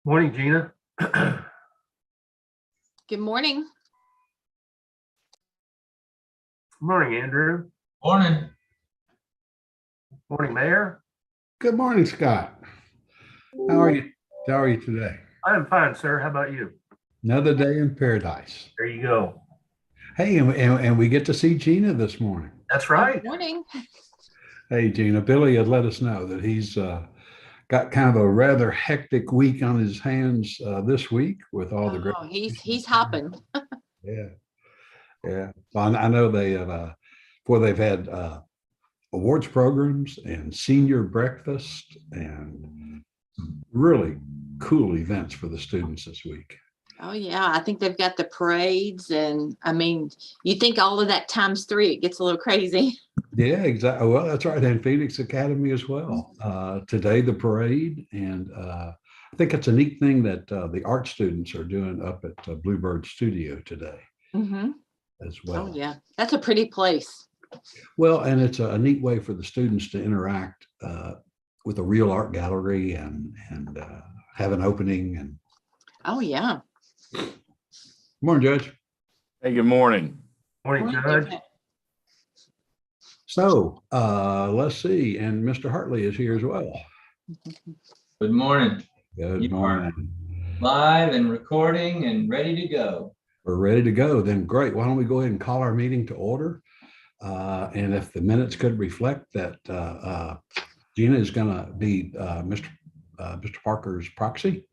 Morning, Gina. Good morning. Morning, Andrew. Morning. Morning, Mayor. Good morning, Scott. How are you? How are you today? I'm fine, sir. How about you? Another day in paradise. There you go. Hey, and we get to see Gina this morning. That's right. Good morning. Hey, Gina, Billy had let us know that he's got kind of a rather hectic week on his hands this week with all the great. Oh, he's hopping. Yeah, yeah. Well, I know they have, they've had awards programs and senior breakfast and really cool events for the students this week. Oh yeah, I think they've got the parades, and I mean, you think all of that times 3, it gets a little crazy. Yeah, exactly. Well, that's right. And Phoenix Academy as well. Today, the parade. And I think it's a neat thing that the art students are doing up at Bluebird Studio today as well. Oh yeah, that's a pretty place. Well, and it's a neat way for the students to interact with a real art gallery and have an opening. And Oh yeah. morning, Judge. Hey, good morning. Morning, Judge. So let's see. And Mr. Hartley is here as well. Good morning. Good You morning. Live and recording and ready to go. We're ready to go. Then great. Why don't we go ahead and call our meeting to order? And if the minutes could reflect that Gina is going to be Mr. Parker's proxy.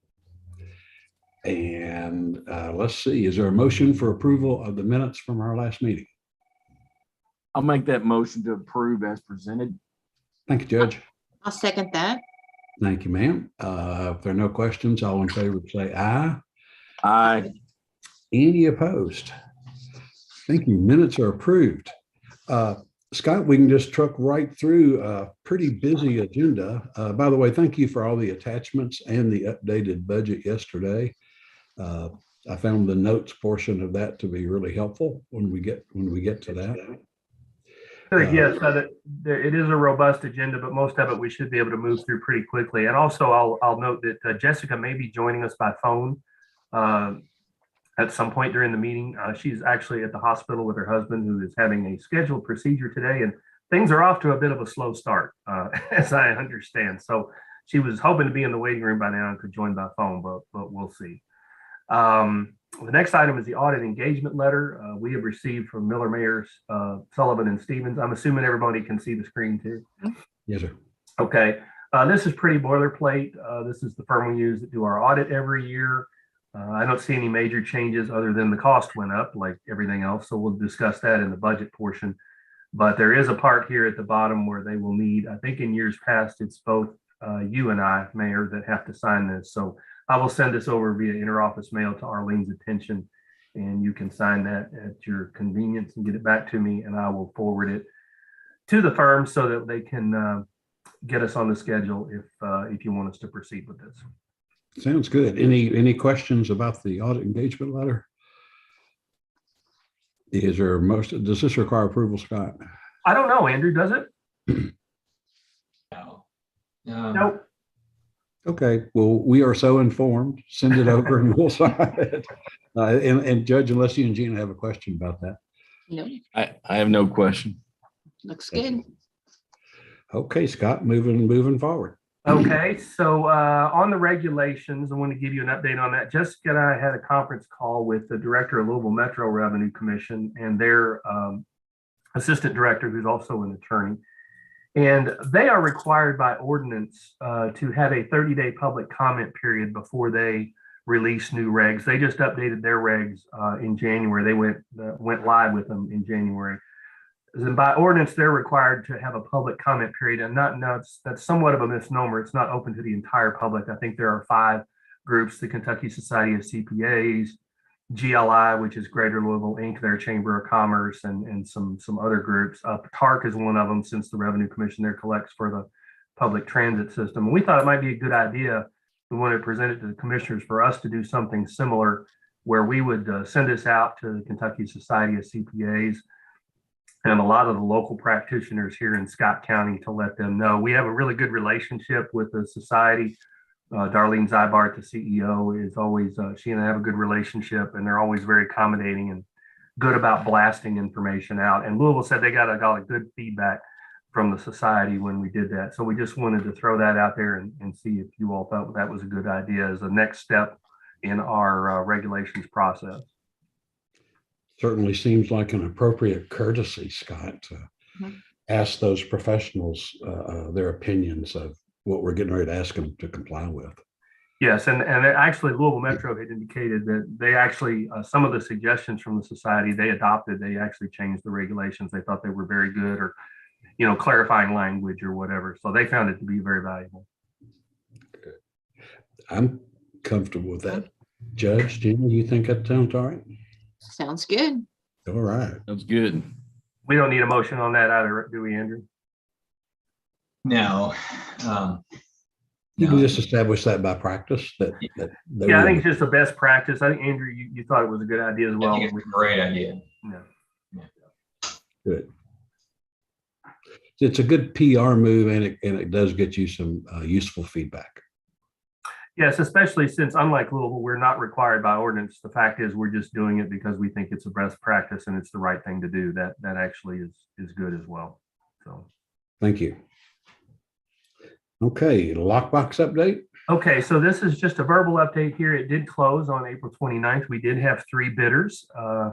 And let's see, is there a motion for approval of the minutes from our last meeting? I'll make that motion to approve as presented. Thank you, Judge. I'll second that. Thank you, ma'am. If there are no questions, all in favor say aye. Aye. Any opposed? Thank you. Minutes are approved. Scott, we can just truck right through a pretty busy agenda. By the way, thank you for all the attachments and the updated budget yesterday. I found the notes portion of that to be really helpful when we get to that. Yes, it is a robust agenda, but most of it we should be able to move through pretty quickly. And also, I'll note that Jessica may be joining us by phone at some point during the meeting. She's actually at the hospital with her husband, who is having a scheduled procedure today, and things are off to a bit of a slow start, as I understand. So she was hoping to be in the waiting room by now and could join by phone, but we'll see. The next item is the audit engagement letter we have received from Miller Mayors, Sullivan and Stevens. I'm assuming everybody can see the screen too. Yes, sir. Okay. This is pretty boilerplate. This is the firm we use that do our audit every year. I don't see any major changes other than the cost went up like everything else. So we'll discuss that in the budget portion. But there is a part here at the bottom where they will need, I think in years past, it's both you and I, Mayor, that have to sign this. So I will send this over via interoffice mail to Arlene's attention, and you can sign that at your convenience and get it back to me, and I will forward it to the firm so that they can get us on the schedule if you want us to proceed with this. Sounds good. Any questions about the audit engagement letter? Does this require approval, Scott? I don't know, Andrew, does it? No. Nope. Okay, well, we are so informed. Send it over and we'll sign it. And Judge, unless you and Gina have a question about that. No, I have no question. looks good. Okay, Scott, moving forward. Okay, so on the regulations, I want to give you an update on that. Jessica and I had a conference call with the director of Louisville Metro Revenue Commission and their assistant director, who's also an attorney. And they are required by ordinance to have a 30-day public comment period before they release new regs. They just updated their regs in January. They went live with them in January. And by ordinance, they're required to have a public comment period, and that's somewhat of a misnomer. It's not open to the entire public. I think there are 5 groups: the Kentucky Society of CPAs, GLI, which is Greater Louisville Inc., their Chamber of Commerce, and some other groups. TARC is one of them, since the Revenue Commission there collects for the public transit system. And we thought it might be a good idea. We wanted to present it to the commissioners for us to do something similar, where we would send this out to the Kentucky Society of CPAs and a lot of the local practitioners here in Scott County to let them know. We have a really good relationship with the society. Darlene Zybart, the CEO, is always, she and I have a good relationship, and they're always very accommodating and good about blasting information out. And Louisville said they got a good feedback from the society when we did that. So we just wanted to throw that out there and see if you all thought that was a good idea as a next step in our regulations process. Certainly seems like an appropriate courtesy, Scott, to ask those professionals their opinions of what we're getting ready to ask them to comply with. Yes, and actually Louisville Metro had indicated that they actually, some of the suggestions from the society they adopted, they actually changed the regulations. They thought they were very good, or, you know, clarifying language or whatever. So they found it to be very valuable. Good. I'm comfortable with that. Judge, Gina, you think that sounds all right? Sounds good. All right. That's good. We don't need a motion on that either, do we, Andrew? No. You can No. just establish that by practice. Yeah, I think it's just the best practice. I think, Andrew, you thought it was a good idea as I well. think it's a great idea. Yeah. good. It's a good PR move, and it does get you some useful feedback. Yes, especially since, unlike Louisville, we're not required by ordinance. The fact is, we're just doing it because we think it's the best practice and it's the right thing to do. That actually is good as well. So, Thank you. Okay, lockbox update. okay, so this is just a verbal update here. It did close on April 29th. We did have 3 bidders,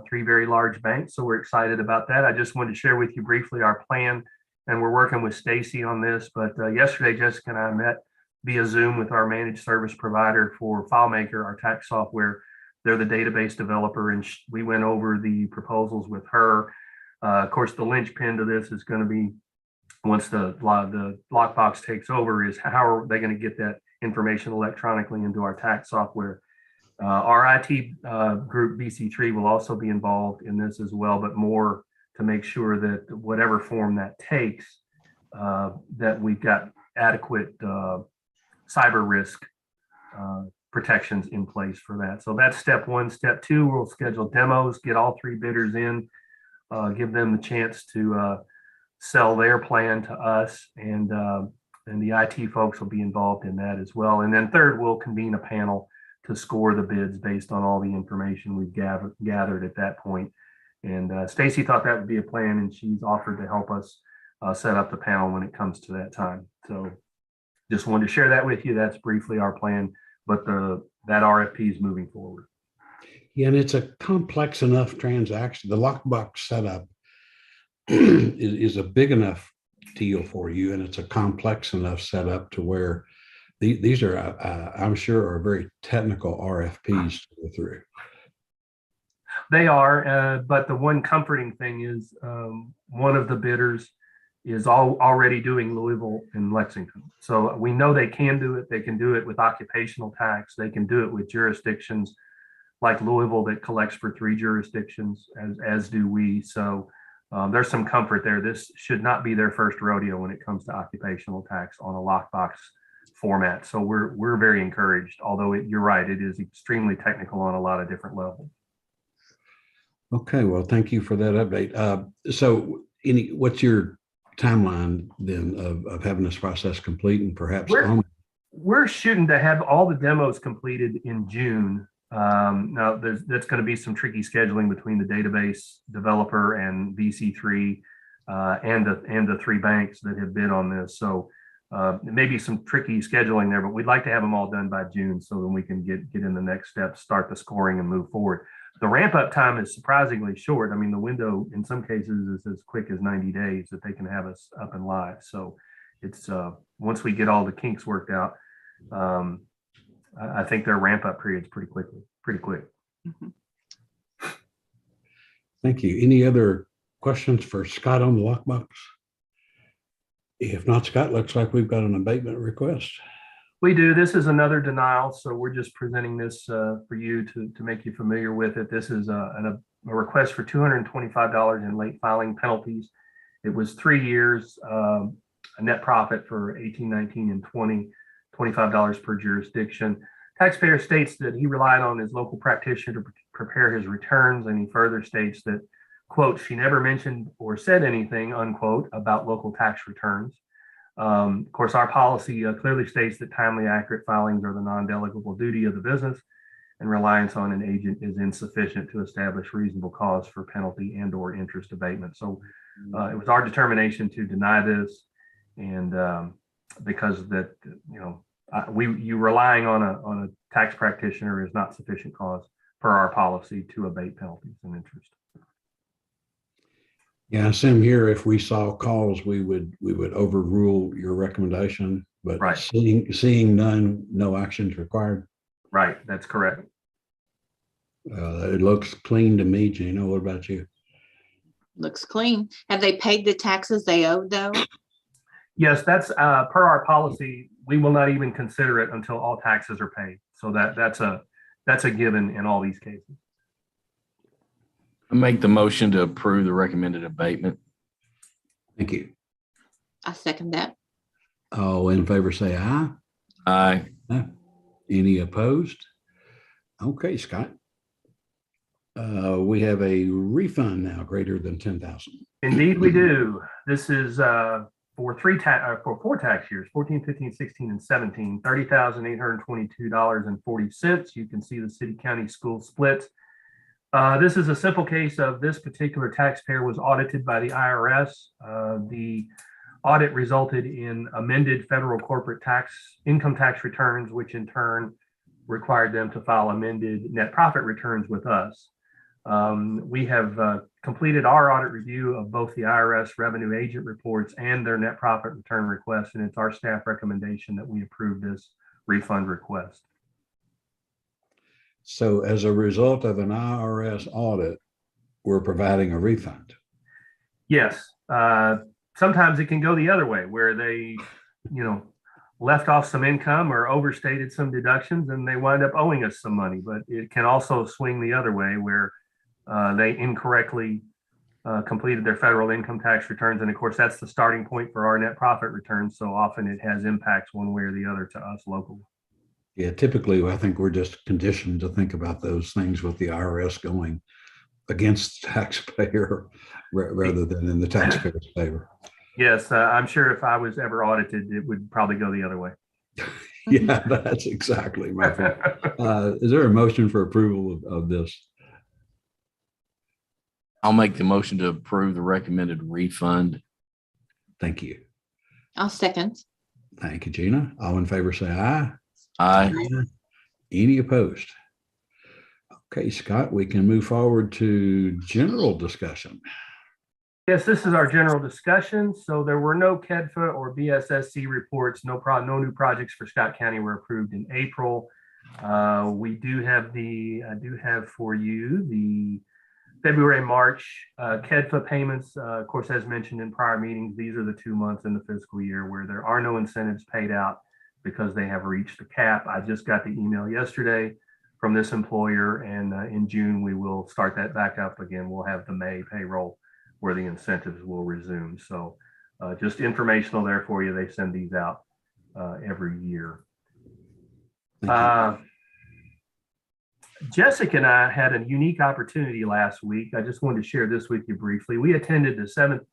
3 very large banks. So we're excited about that. I just wanted to share with you briefly our plan, and we're working with Stacy on this. But yesterday, Jessica and I met via Zoom with our managed service provider for FileMaker, our tax software. They're the database developer, and we went over the proposals with her. Of course, the linchpin to this is going to be, once the Lockbox takes over, is how are they going to get that information electronically into our tax software. Our IT group, BC3, will also be involved in this as well, but more to make sure that whatever form that takes, that we've got adequate cyber risk protections in place for that. So that's step 1. Step 2, we'll schedule demos, get all 3 bidders in, give them the chance to sell their plan to us, and the IT folks will be involved in that as well. And then third, we'll convene a panel to score the bids based on all the information we've gathered at that point. And Stacy thought that would be a plan, and she's offered to help us set up the panel when it comes to that time. So just wanted to share that with you. That's briefly our plan, but that RFP is moving forward. Yeah, and it's a complex enough transaction. The lockbox setup is a big enough deal for you, and it's a complex enough setup to where these are, I'm sure, are very technical RFPs to go through. They are, but the one comforting thing is one of the bidders is already doing Louisville and Lexington. So we know they can do it. They can do it with occupational tax. They can do it with jurisdictions like Louisville that collects for 3 jurisdictions, as do we. So there's some comfort there. This should not be their first rodeo when it comes to occupational tax on a lockbox format. So we're very encouraged, although you're right, it is extremely technical on a lot of different levels. Okay, well, thank you for that update. So what's your timeline then of having this process complete, and perhaps we're shooting to have all the demos completed in June. Now that's going to be some tricky scheduling between the database developer and BC3 and the 3 banks that have bid on this. So maybe some tricky scheduling there, but we'd like to have them all done by June so then we can get in the next step, start the scoring, and move forward. The ramp up time is surprisingly short. I mean, the window in some cases is as quick as 90 days that they can have us up and live. So it's once we get all the kinks worked out, I think their ramp up period is pretty quick. Mhm. Thank you. Any other questions for Scott on the lockbox? If not, Scott, looks like we've got an abatement request. We do. This is another denial, so we're just presenting this for you to make you familiar with it. This is a request for $225 in late filing penalties. It was 3 years, a net profit for 18, 19, and 20, $25 per jurisdiction. Taxpayer states that he relied on his local practitioner to prepare his returns, and he further states that quote, she never mentioned or said anything, unquote, about local tax returns. Of course, our policy clearly states that timely, accurate filings are the non-delegable duty of the business, and reliance on an agent is insufficient to establish reasonable cause for penalty and or interest abatement. So it was our determination to deny this, and because that, you relying on a tax practitioner is not sufficient cause per our policy to abate penalties and interest. Yeah, same here. If we saw calls, we would overrule your recommendation, but Right. seeing none, no actions required. Right, that's correct. It looks clean to me, Gina. What about you? Looks clean. Have they paid the taxes they owed though? Yes, that's per our policy. We will not even consider it until all taxes are paid. So that's a given in all these cases. I make the motion to approve the recommended abatement. Thank you. I second that. All in favor, say aye. Aye. Any opposed? Okay, Scott. We have a refund now greater than 10,000. Indeed, we do. This is for four tax years, 14, 15, 16, and 17, $30,822.40. You can see the city county school splits. This is a simple case of this particular taxpayer was audited by the IRS. The audit resulted in amended federal corporate income tax returns, which in turn required them to file amended net profit returns with us. We have completed our audit review of both the IRS revenue agent reports and their net profit return requests, and it's our staff recommendation that we approve this refund request. So as a result of an IRS audit, we're providing a refund. Yes. Sometimes it can go the other way where they, left off some income or overstated some deductions and they wind up owing us some money. But it can also swing the other way where they incorrectly completed their federal income tax returns. And of course, that's the starting point for our net profit returns. So often it has impacts one way or the other to us locally. Yeah, typically, I think we're just conditioned to think about those things with the IRS going against the taxpayer rather than in the taxpayer's favor. Yes, I'm sure if I was ever audited, it would probably go the other way. Yeah, that's exactly my point. Is there a motion for approval of this? I'll make the motion to approve the recommended refund. Thank you. I'll second. Thank you, Gina. All in favor, say aye. Aye. Any opposed? Okay, Scott, we can move forward to general discussion. Yes, this is our general discussion. So there were no KEDFA or BSSC reports. No new projects for Scott County were approved in April. I do have for you the February, March KEDFA payments. Of course, as mentioned in prior meetings, these are the 2 months in the fiscal year where there are no incentives paid out because they have reached the cap. I just got the email yesterday from this employer, and in June, we will start that back up again. We'll have the May payroll where the incentives will resume. So just informational there for you. They send these out every year. Jessica and I had a unique opportunity last week. I just wanted to share this with you briefly. We attended the 7th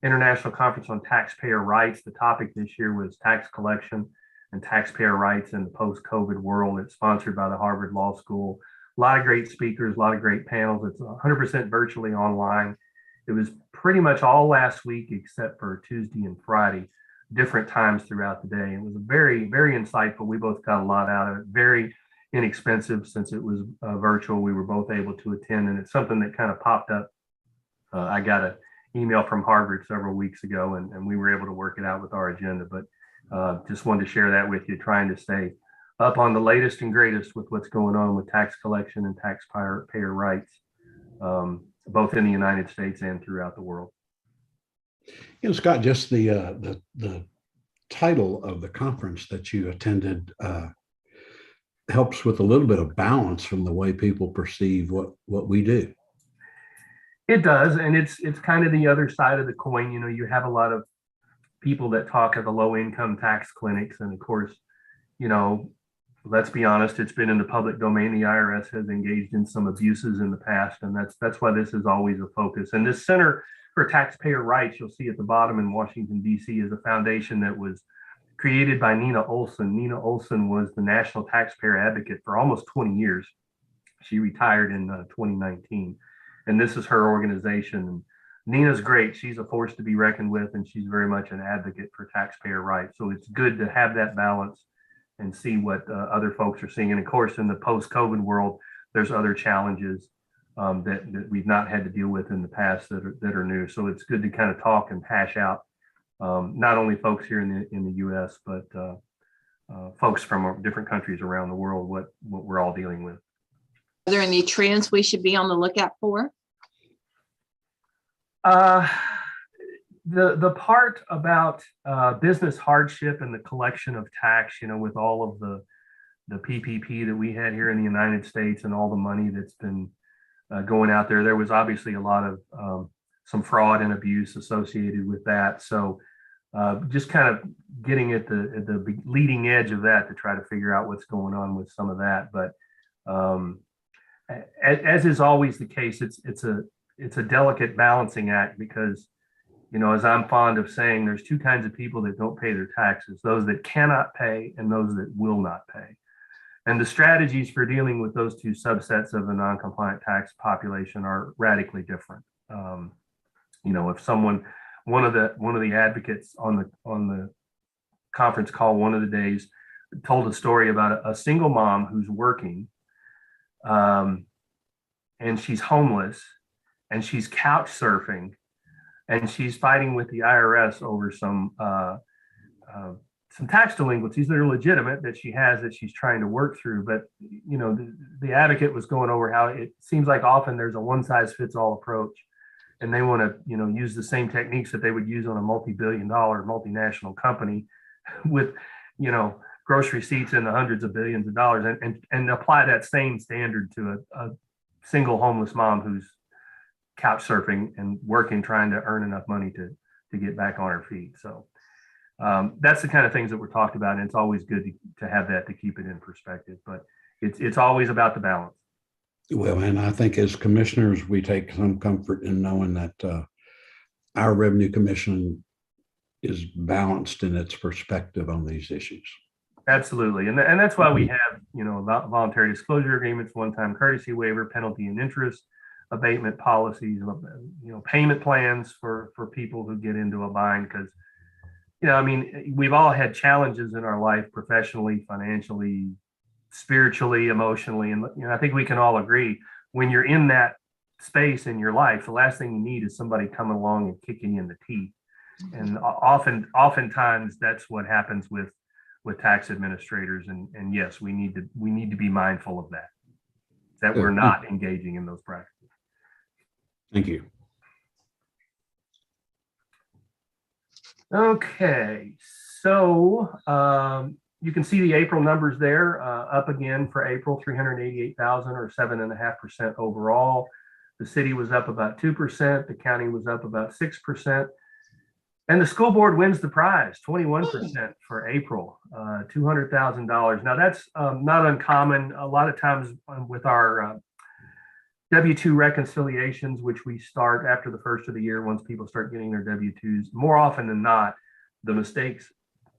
International Conference on Taxpayer Rights. The topic this year was tax collection and taxpayer rights in the post-COVID world. It's sponsored by the Harvard Law School. A lot of great speakers, a lot of great panels. It's 100% virtually online. It was pretty much all last week except for Tuesday and Friday, different times throughout the day. It was very, very insightful. We both got a lot out of it. Very inexpensive since it was virtual. We were both able to attend, and it's something that kind of popped up. I got an email from Harvard several weeks ago, and we were able to work it out with our agenda. But just wanted to share that with you, trying to stay up on the latest and greatest with what's going on with tax collection and taxpayer rights, both in the United States and throughout the world. Scott, just the title of the conference that you attended helps with a little bit of balance from the way people perceive what we do. It does, and it's kind of the other side of the coin. You have a lot of people that talk at the low income tax clinics, and of course, let's be honest, it's been in the public domain. The IRS has engaged in some abuses in the past, and that's why this is always a focus. And this Center for Taxpayer Rights, you'll see at the bottom in Washington, D.C., is a foundation that was created by Nina Olson. Nina Olson was the national taxpayer advocate for almost 20 years. She retired in 2019, and this is her organization. And Nina's great. She's a force to be reckoned with, and she's very much an advocate for taxpayer rights. So it's good to have that balance and see what other folks are seeing. And of course, in the post-COVID world, there's other challenges that we've not had to deal with in the past that are new. So it's good to kind of talk and hash out not only folks here in the U.S., but folks from different countries around the world, what we're all dealing with. Are there any trends we should be on the lookout for? The part about business hardship and the collection of tax, with all of the PPP that we had here in the United States and all the money that's been going out there, there was obviously a lot of some fraud and abuse associated with that. So just kind of getting at the leading edge of that to try to figure out what's going on with some of that. But as is always the case, it's a delicate balancing act because, as I'm fond of saying, there's two kinds of people that don't pay their taxes, those that cannot pay and those that will not pay. And the strategies for dealing with those two subsets of the non-compliant tax population are radically different. If one of the advocates on the conference call one of the days told a story about a single mom who's working, and she's homeless, and she's couch surfing, and she's fighting with the IRS over some tax delinquencies that are legitimate that she's trying to work through. But the advocate was going over how it seems like often there's a one size fits all approach, and they want to use the same techniques that they would use on a multi-billion-dollar multinational company with gross receipts in the hundreds of billions of dollars, and apply that same standard to a single homeless mom who's couch surfing and working, trying to earn enough money to get back on her feet. So that's the kind of things that we're talked about, and it's always good to have that to keep it in perspective. But it's always about the balance. Well, and I think as commissioners, we take some comfort in knowing that our revenue commission is balanced in its perspective on these issues. Absolutely. And that's why we have, voluntary disclosure agreements, one-time courtesy waiver, penalty and interest, abatement policies, payment plans for people who get into a bind. Because, we've all had challenges in our life, professionally, financially, spiritually, emotionally. And, I think we can all agree when you're in that space in your life, the last thing you need is somebody coming along and kicking you in the teeth. And oftentimes that's what happens with tax administrators. And yes, we need to be mindful of that we're not engaging in those practices. Thank you. Okay, so you can see the April numbers there, up again for April, 388,000 or 7.5% overall. The city was up about 2%. The county was up about 6%. And the school board wins the prize, 21% for April, $200,000. Now that's not uncommon. A lot of times with our W-2 reconciliations, which we start after the first of the year, once people start getting their W-2s, more often than not, the mistakes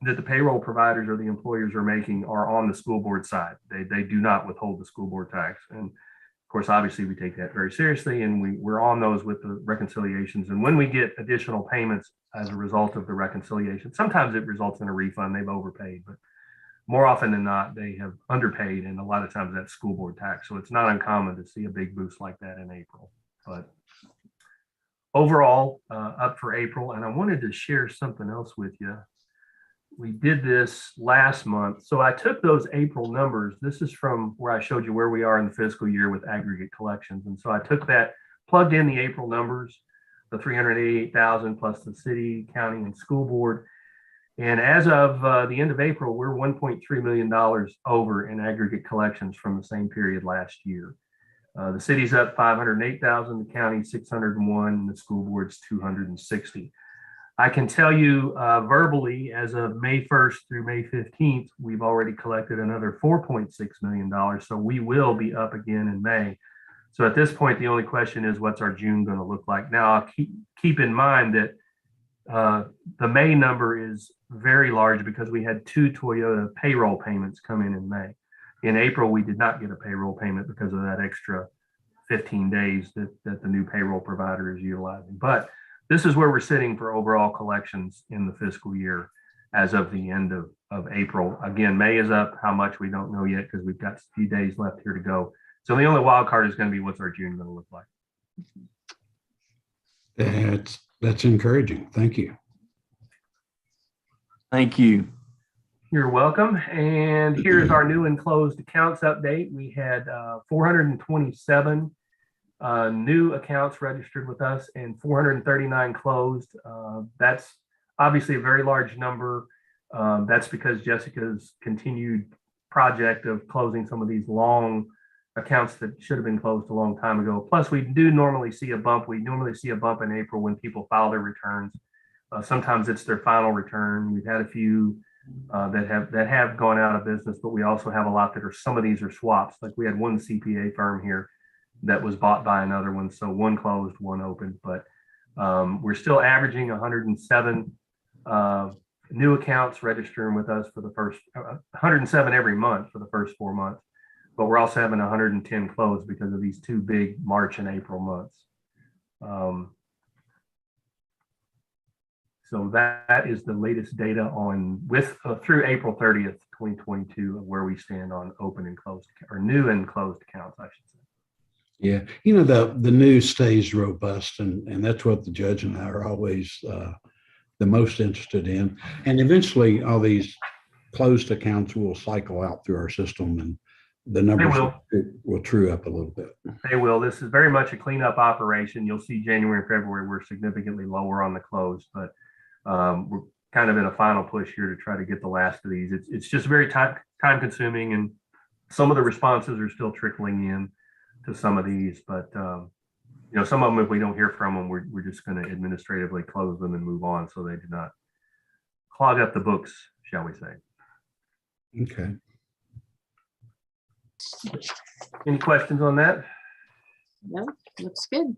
that the payroll providers or the employers are making are on the school board side. They do not withhold the school board tax. And of course, obviously we take that very seriously, and we're on those with the reconciliations. And when we get additional payments as a result of the reconciliation, sometimes it results in a refund. They've overpaid, but more often than not, they have underpaid, and a lot of times that's school board tax. So it's not uncommon to see a big boost like that in April. But overall, up for April. And I wanted to share something else with you. We did this last month. So I took those April numbers. This is from where I showed you where we are in the fiscal year with aggregate collections. And so I took that, plugged in the April numbers, the 388,000 plus the city, county, and school board. And as of the end of April, we're $1.3 million over in aggregate collections from the same period last year. The city's up 508,000, the county 601, and the school board's 260. I can tell you verbally, as of May 1st through May 15th, we've already collected another $4.6 million. So we will be up again in May. So at this point, the only question is, what's our June going to look like? Now, I'll keep in mind that the May number is very large because we had 2 Toyota payroll payments come in May. In April, we did not get a payroll payment because of that extra 15 days that the new payroll provider is utilizing. But this is where we're sitting for overall collections in the fiscal year as of the end of April. Again, May is up. How much we don't know yet because we've got a few days left here to go. So the only wild card is going to be what's our June going to look like. That's encouraging. Thank you. Thank you. You're welcome. And here's our new and closed accounts update. We had 427 new accounts registered with us and 439 closed. That's obviously a very large number. That's because Jessica's continued project of closing some of these long accounts that should have been closed a long time ago. Plus, we do normally see a bump. We normally see a bump in April when people file their returns. Sometimes it's their final return. We've had a few that have gone out of business, but we also have a lot that are, some of these are swaps. Like we had one CPA firm here that was bought by another one. So one closed, one opened, but we're still averaging 107 new accounts registering with us for the first 107 every month for the first 4 months. But we're also having 110 closed because of these 2 big March and April months. So that is the latest data on through April 30th, 2022, of where we stand on open and closed, or new and closed accounts, I should say. Yeah, you know, the news stays robust, and that's what the judge and I are always the most interested in. And eventually, all these closed accounts will cycle out through our system, and the numbers will true up a little bit. They will. This is very much a cleanup operation. You'll see January and February we're significantly lower on the close, but we're kind of in a final push here to try to get the last of these. It's just very time consuming, and some of the responses are still trickling in to some of these, but you know, some of them, if we don't hear from them, we're just going to administratively close them and move on so they do not clog up the books, shall we say. Okay. Any questions on that? No, looks good.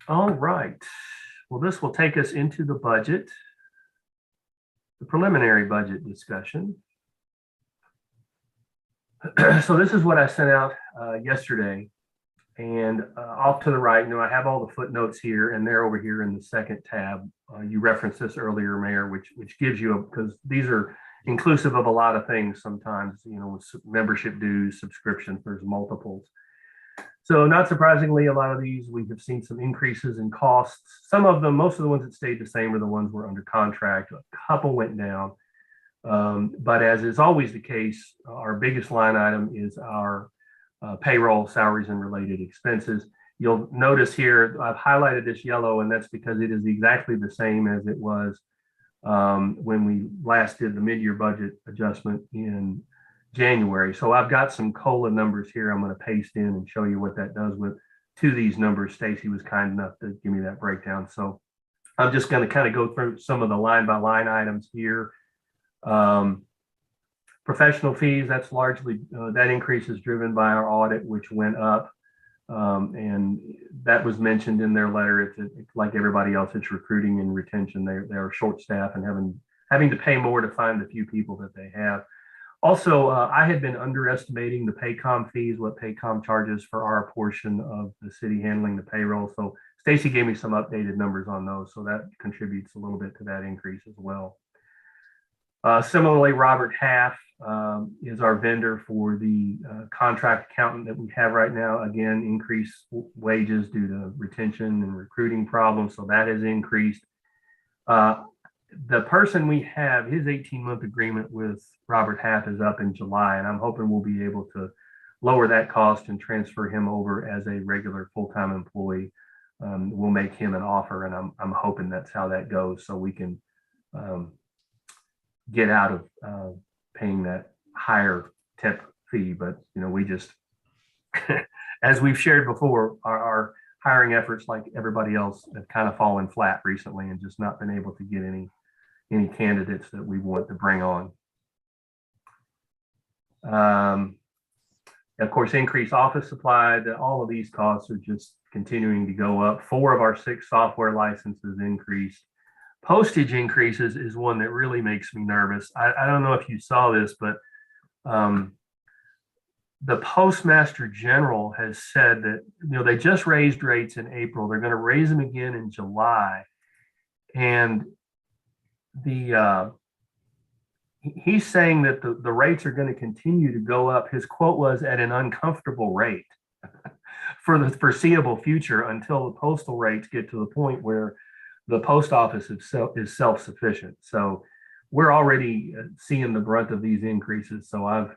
All right. Well, this will take us into the budget, the preliminary budget discussion. So this is what I sent out yesterday, and off to the right, you know, I have all the footnotes here, and they're over here in the second tab. You referenced this earlier, Mayor, which gives you, because these are inclusive of a lot of things sometimes, you know, with membership dues, subscriptions, there's multiples. So not surprisingly, a lot of these, we have seen some increases in costs. Some of them, most of the ones that stayed the same are the ones we're under contract. A couple went down. But as is always the case, our biggest line item is our payroll, salaries, and related expenses. You'll notice here, I've highlighted this yellow, and that's because it is exactly the same as it was when we last did the mid-year budget adjustment in January. So I've got some COLA numbers here I'm going to paste in and show you what that does to these numbers. Stacy was kind enough to give me that breakdown. So I'm just going to kind of go through some of the line by line items here. Professional fees, that's largely, that increase is driven by our audit, which went up. And that was mentioned in their letter. It's like everybody else, it's recruiting and retention. They're short staffed and having to pay more to find the few people that they have. Also, I had been underestimating the Paycom fees, what Paycom charges for our portion of the city handling the payroll. So Stacy gave me some updated numbers on those. So that contributes a little bit to that increase as well. Similarly, Robert Half is our vendor for the contract accountant that we have right now. Again, increased wages due to retention and recruiting problems. So that has increased. The person we have, his 18-month agreement with Robert Half is up in July, and I'm hoping we'll be able to lower that cost and transfer him over as a regular full-time employee. We'll make him an offer, and I'm hoping that's how that goes, so we can get out of paying that higher temp fee. But you know, we just as we've shared before, our hiring efforts, like everybody else, have kind of fallen flat recently and just not been able to get any candidates that we want to bring on. Of course, increased office supply. All of these costs are just continuing to go up. 4 of our 6 software licenses increased. Postage increases is one that really makes me nervous. I don't know if you saw this, but the Postmaster General has said that, they just raised rates in April. They're going to raise them again in July. And he's saying that the rates are going to continue to go up. His quote was, at an uncomfortable rate for the foreseeable future, until the postal rates get to the point where the post office is self-sufficient. So we're already seeing the brunt of these increases. So I've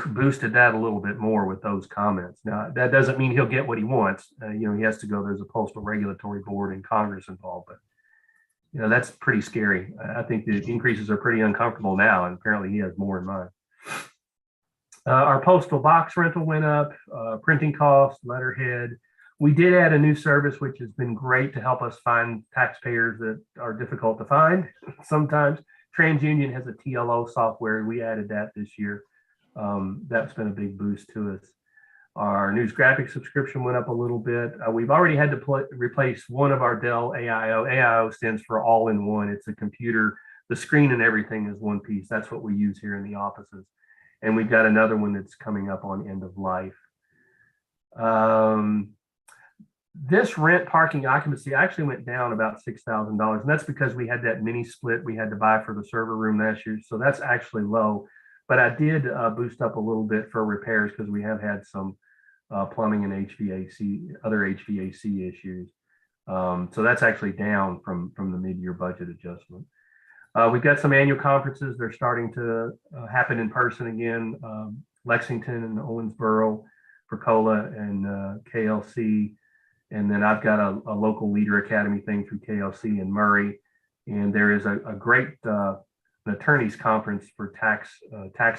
boosted that a little bit more with those comments. Now, that doesn't mean he'll get what he wants. He has to go. There's a postal regulatory board and Congress involved, but that's pretty scary. I think the increases are pretty uncomfortable now, and apparently he has more in mind. Our postal box rental went up, printing costs, letterhead. We did add a new service, which has been great to help us find taxpayers that are difficult to find sometimes. TransUnion has a TLO software. We added that this year. That's been a big boost to us. Our news graphic subscription went up a little bit. We've already had to replace one of our Dell AIO. AIO stands for all-in-one. It's a computer. The screen and everything is one piece. That's what we use here in the offices. And we've got another one that's coming up on end of life. This rent, parking, occupancy actually went down about $6,000. And that's because we had that mini split we had to buy for the server room last year. So that's actually low. But I did boost up a little bit for repairs because we have had some plumbing and other HVAC issues. So that's actually down from the mid-year budget adjustment. We've got some annual conferences. They're starting to happen in person again. Lexington and Owensboro for COLA and KLC. And then I've got a local leader academy thing through KLC in Murray. And there is a great an attorneys conference for tax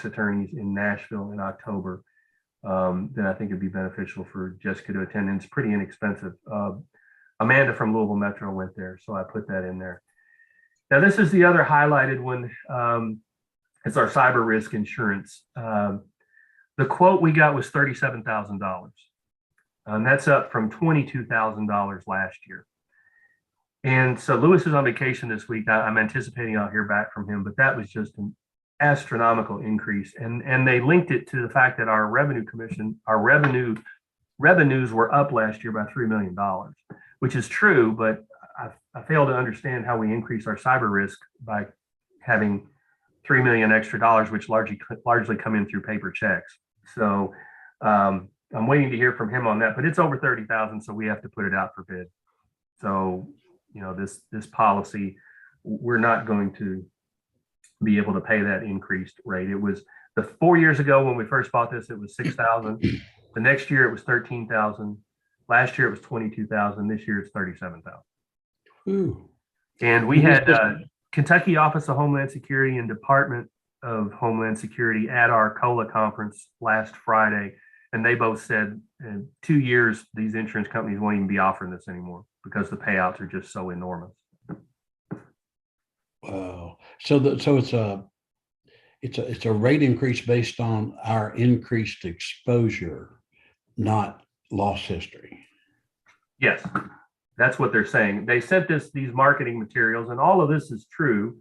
attorneys in Nashville in October. That I think would be beneficial for Jessica to attend. And it's pretty inexpensive. Amanda from Louisville Metro went there, so I put that in there. Now, this is the other highlighted one. It's our cyber risk insurance. The quote we got was $37,000. And that's up from $22,000 last year. And so Lewis is on vacation this week. I'm anticipating I'll hear back from him, but that was just an astronomical increase. And they linked it to the fact that our revenues were up last year by $3 million, which is true, but I fail to understand how we increase our cyber risk by having $3 million extra dollars, which largely come in through paper checks. So I'm waiting to hear from him on that, but it's over 30,000, so we have to put it out for bid. So, this policy, we're not going to be able to pay that increased rate. It was 4 years ago when we first bought this, it was 6,000. The next year it was 13,000. Last year it was 22,000. This year it's 37,000. And we had Kentucky Office of Homeland Security and Department of Homeland Security at our COLA conference last Friday. And they both said in 2 years, these insurance companies won't even be offering this anymore because the payouts are just so enormous. Wow. So it's a rate increase based on our increased exposure, not loss history. Yes, that's what they're saying. They sent us these marketing materials, and all of this is true.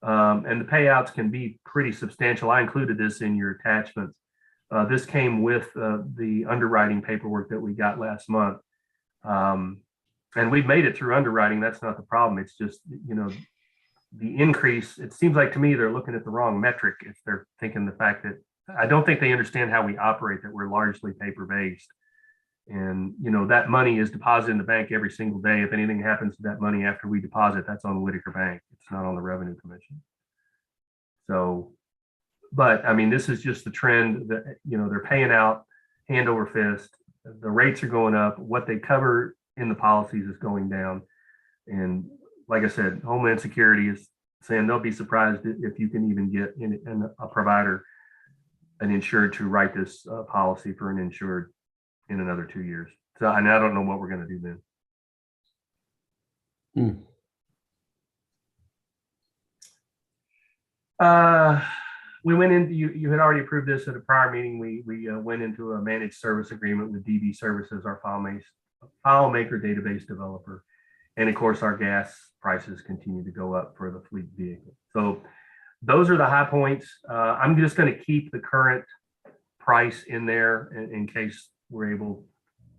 And the payouts can be pretty substantial. I included this in your attachments. This came with the underwriting paperwork that we got last month. And we've made it through underwriting. That's not the problem. It's just, the increase, it seems like to me they're looking at the wrong metric if they're thinking the fact that I don't think they understand how we operate, that we're largely paper-based. And, that money is deposited in the bank every single day. If anything happens to that money after we deposit, that's on Whitaker Bank. It's not on the Revenue Commission. So, but I mean, this is just the trend that, they're paying out hand over fist. The rates are going up. What they cover in the policies is going down. And like I said, Homeland Security is saying they'll be surprised if you can even get a provider, an insured, to write this policy for an insured. in another 2 years. So and I don't know what we're going to do then. We went into, you had already approved this at a prior meeting. We went into a managed service agreement with DB Services, our FileMaker database developer. And of course, our gas prices continue to go up for the fleet vehicle. So those are the high points. I'm just going to keep the current price in there in case we're able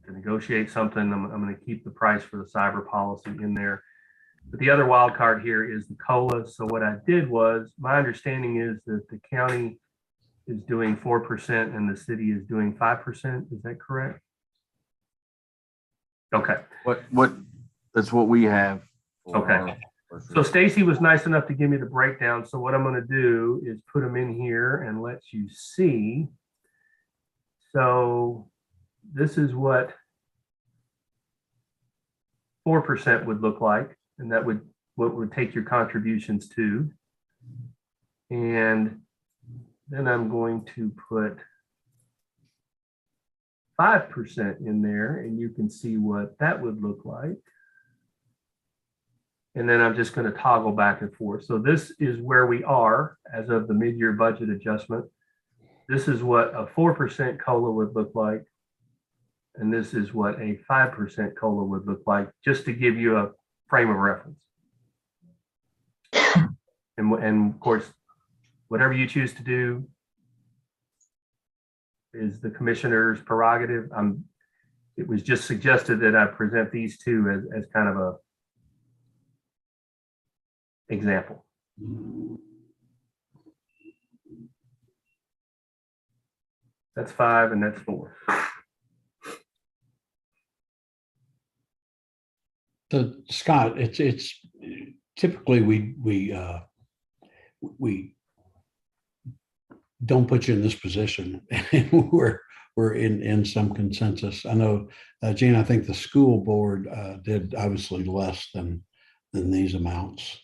to negotiate something. I'm going to keep the price for the cyber policy in there. But the other wild card here is the COLA. So what I did was, my understanding is that the county is doing 4% and the city is doing 5%. Is that correct? Okay. That's what we have. Okay. So Stacy was nice enough to give me the breakdown. So what I'm going to do is put them in here and let you see. So this is what 4% would look like. And that would what would take your contributions to. And then I'm going to put 5% in there, and you can see what that would look like. And then I'm just going to toggle back and forth. So this is where we are as of the mid-year budget adjustment. This is what a 4% COLA would look like. And this is what a 5% COLA would look like, just to give you a frame of reference. And of course, whatever you choose to do is the commissioner's prerogative. It was just suggested that I present these two as kind of a example. That's 5 and that's 4. So Scott, it's typically we don't put you in this position, and we're in some consensus. I know, Gene, I think the school board did obviously less than these amounts.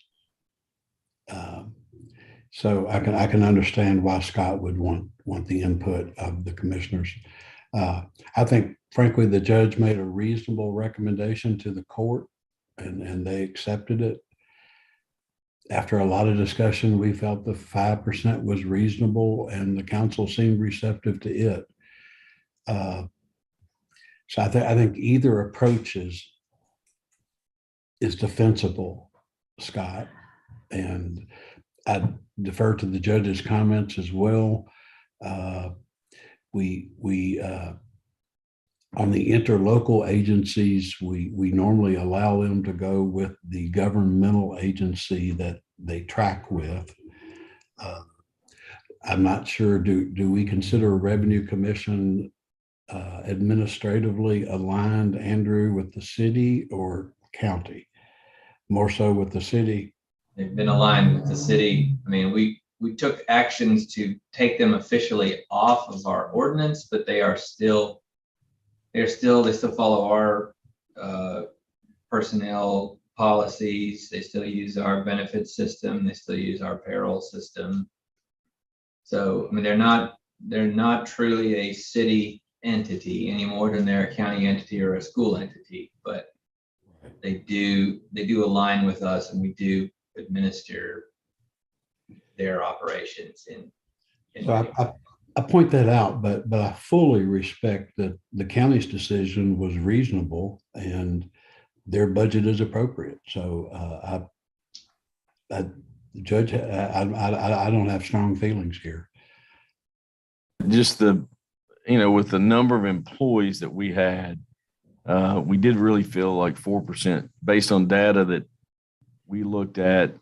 So I can understand why Scott would want the input of the commissioners. I think, frankly, the judge made a reasonable recommendation to the court, and they accepted it. After a lot of discussion, we felt the 5% was reasonable, and the council seemed receptive to it. So I think either approach is defensible, Scott, and I defer to the judge's comments as well. We on the interlocal agencies, we normally allow them to go with the governmental agency that they track with. I'm not sure, do we consider Revenue Commission administratively aligned, Andrew, with the city or county? More so with the city? They've been aligned with the city. I mean, we took actions to take them officially off of our ordinance, but they still follow our personnel policies. They still use our benefits system. They still use our payroll system. So, I mean, they're not truly a city entity any more than they're a county entity or a school entity, but they do align with us, and we do administer their operations So I point that out, but I fully respect that the county's decision was reasonable and their budget is appropriate. So the judge, I don't have strong feelings here. Just with the number of employees that we had, we did really feel like 4%, based on data that we looked at,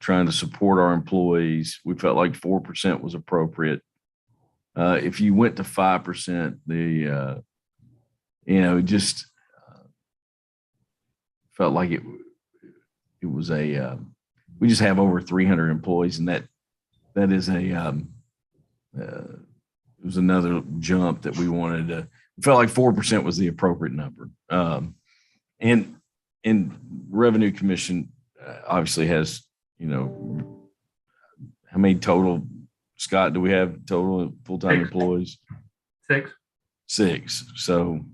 trying to support our employees. We felt like 4% was appropriate. If you went to 5%, just felt like it was we just have over 300 employees, and that is it was another jump that we wanted to. We felt like 4% was the appropriate number. And Revenue Commission obviously has, how many total, Scott, do we have total full-time employees? 6. 6. So,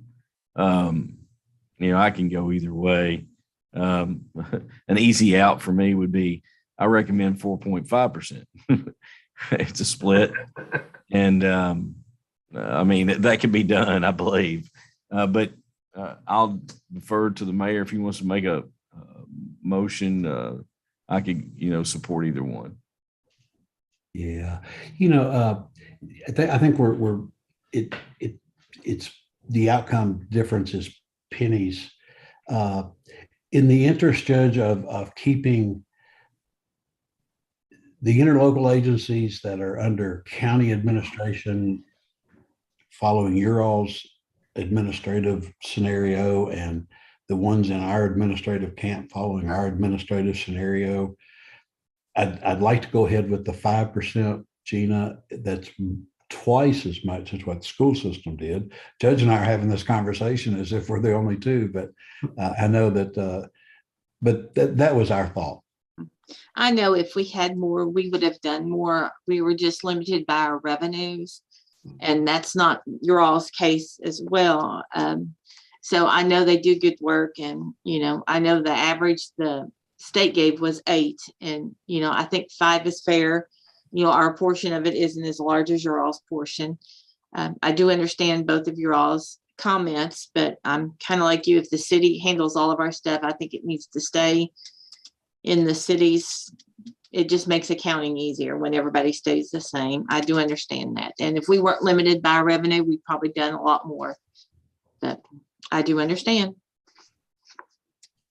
I can go either way. An easy out for me would be, I recommend 4.5%. It's a split. And, that can be done, I believe. But I'll defer to the mayor if he wants to make a motion. I could, support either one. Yeah, I think it's the outcome difference is pennies. In the interest, Judge, of keeping the interlocal agencies that are under county administration following your all's administrative scenario, and the ones in our administrative camp following our administrative scenario, I'd like to go ahead with the 5%, Gina. That's twice as much as what the school system did. Judge and I are having this conversation as if we're the only two, but I know that, but that was our thought. I know if we had more, we would have done more. We were just limited by our revenues, and that's not your all's case as well. So I know they do good work, and, I know the average the state gave was 8, and, I think 5 is fair. Our portion of it isn't as large as your all's portion. I do understand both of your all's comments, but I'm kind of like you. If the city handles all of our stuff, I think it needs to stay in the cities. It just makes accounting easier when everybody stays the same. I do understand that. And if we weren't limited by revenue, we'd probably done a lot more, but I do understand.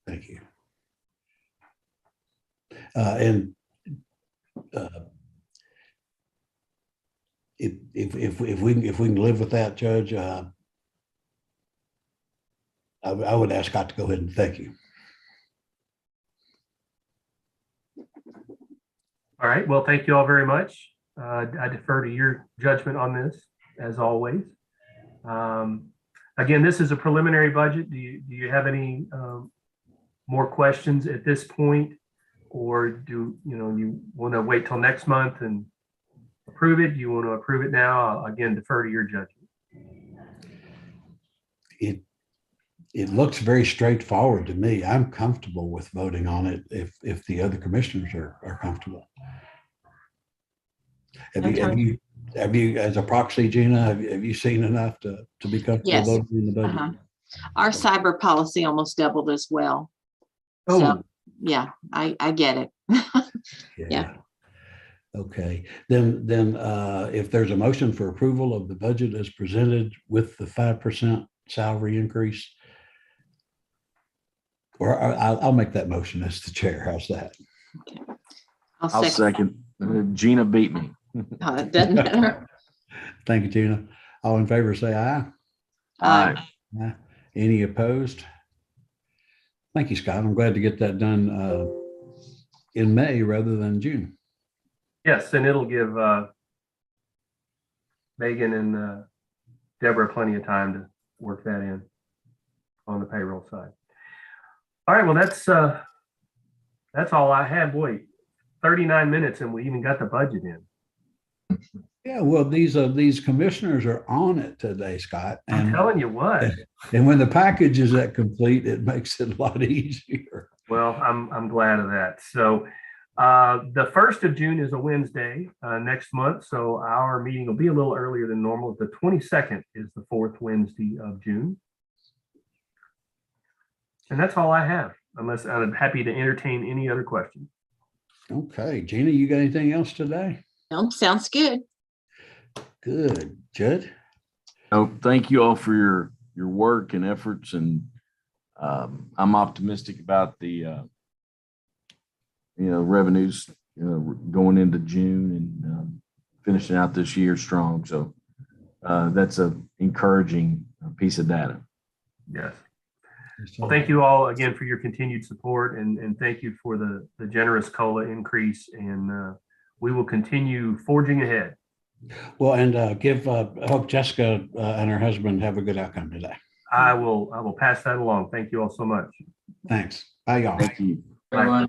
Thank you. And if we can live with that, Judge, I would ask Scott to go ahead and thank you. All right. Well, thank you all very much. I defer to your judgment on this, as always. Again, this is a preliminary budget. Do you have any more questions at this point, or do you want to wait till next month and approve it? Do you want to approve it now? Again, defer to your judgment. It looks very straightforward to me. I'm comfortable with voting on it if the other commissioners are comfortable. Have you, as a proxy, Gina, have you seen enough to be comfortable Yes. voting in the budget? Our cyber policy almost doubled as well. Oh, So, yeah, I get it. Yeah. Okay, then if there's a motion for approval of the budget as presented with the 5% salary increase, or I'll make that motion as the chair. How's that? Okay. I'll second. Gina beat me. It doesn't matter. Thank you, Gina. All in favor, say aye. Aye. Aye. Any opposed? Thank you, Scott. I'm glad to get that done in May rather than June. Yes, and it'll give Megan and Deborah plenty of time to work that in on the payroll side. All right, well, that's all I have. Boy, 39 minutes and we even got the budget in. Yeah, well, these commissioners are on it today, Scott. I'm telling you what. And when the package is that complete, it makes it a lot easier. Well, I'm glad of that. So the 1st of June is a Wednesday next month. So our meeting will be a little earlier than normal. The 22nd is the 4th Wednesday of June. And that's all I have, unless I'm happy to entertain any other questions. Okay, Gina, you got anything else today? No, sounds good. Good. Judd? Oh, thank you all for your work and efforts. And I'm optimistic about the, revenues, going into June and finishing out this year strong. So that's an encouraging piece of data. Yes. Well, thank you all again for your continued support, and thank you for the generous COLA increase. And we will continue forging ahead. Well, and I hope Jessica and her husband have a good outcome today. I will pass that along. Thank you all so much. Thanks. Bye, y'all. Thank you. Bye.